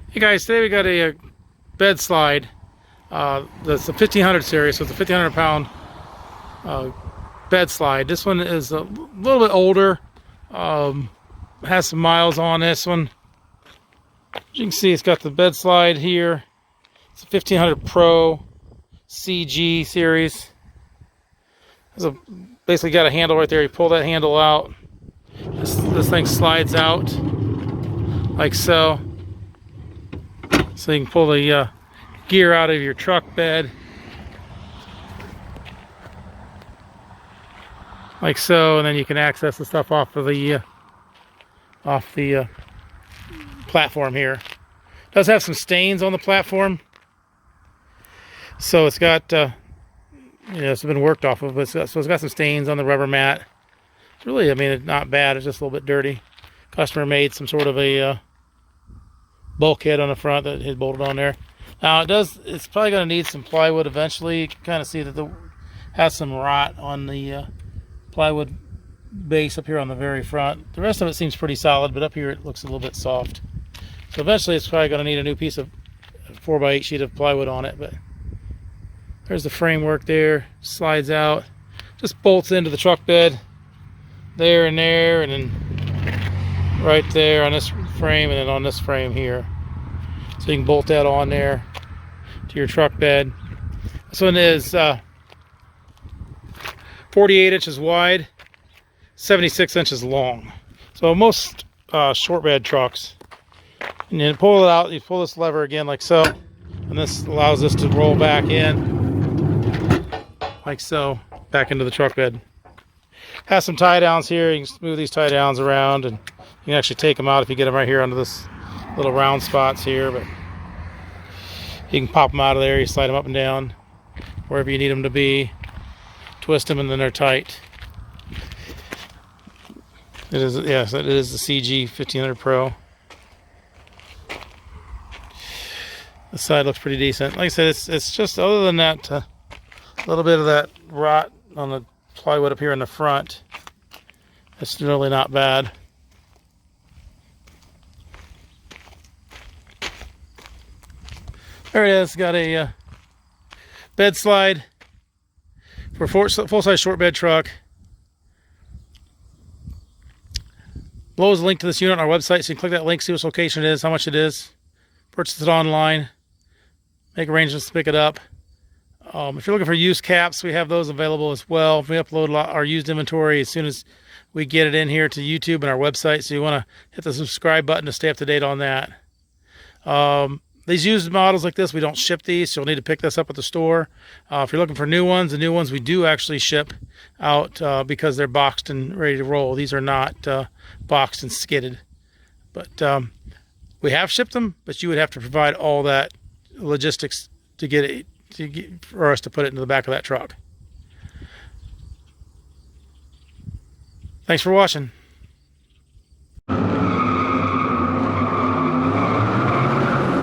Hey guys, today we got a Bedslide. That's the 1500 series, so it's a 1500 pound Bedslide. This one is a little bit older, has some miles on this one. As you can see, it's got the Bedslide here. It's a 1500 Pro CG series. Basically got a handle right there. You pull that handle out. This thing slides out like so. So you can pull the gear out of your truck bed like so, and then you can access the stuff off the platform here. It does have some stains on the platform, so it's got it's been worked off of, but so it's got some stains on the rubber mat. Really, I mean, it's not bad. It's just a little bit dirty. Customer made some sort of a bulkhead on the front that he bolted on there. Now it's probably going to need some plywood eventually. You can kind of see that it has some rot on the plywood base up here on the very front. The rest of it seems pretty solid, but up here it looks a little bit soft. So eventually it's probably going to need a new piece of 4x8 sheet of plywood on it. But there's the framework there, slides out, just bolts into the truck bed there, and then right there on this frame, and then on this frame here. So you can bolt that on there to your truck bed. This one is 48 inches wide, 76 inches long. So most short bed trucks, and then pull it out, you pull this lever again like so, and this allows this to roll back in like so, back into the truck bed. Has some tie downs here. You can move these tie downs around, and you can actually take them out if you get them right here under this little round spots here. But you can pop them out of there. You slide them up and down wherever you need them to be. Twist them, and then they're tight. It is, yes, it is the CG 1500 Pro. The side looks pretty decent. Like I said, it's just, other than that, a little bit of that rot on the plywood up here in the front. It's really not bad. There it is. Got a Bedslide for a full-size short bed truck. Below is a link to this unit on our website, so you can click that link, see which location it is, how much it is, purchase it online, make arrangements to pick it up. If you're looking for used caps, we have those available as well. We upload our used inventory as soon as we get it in here to YouTube and our website, so you want to hit the subscribe button to stay up to date on that. These used models like this, we don't ship these, so you'll need to pick this up at the store. If you're looking for new ones, the new ones we do actually ship out because they're boxed and ready to roll. These are not boxed and skidded. But we have shipped them, but you would have to provide all that logistics to get it, for us to put it into the back of that truck. Thanks for watching.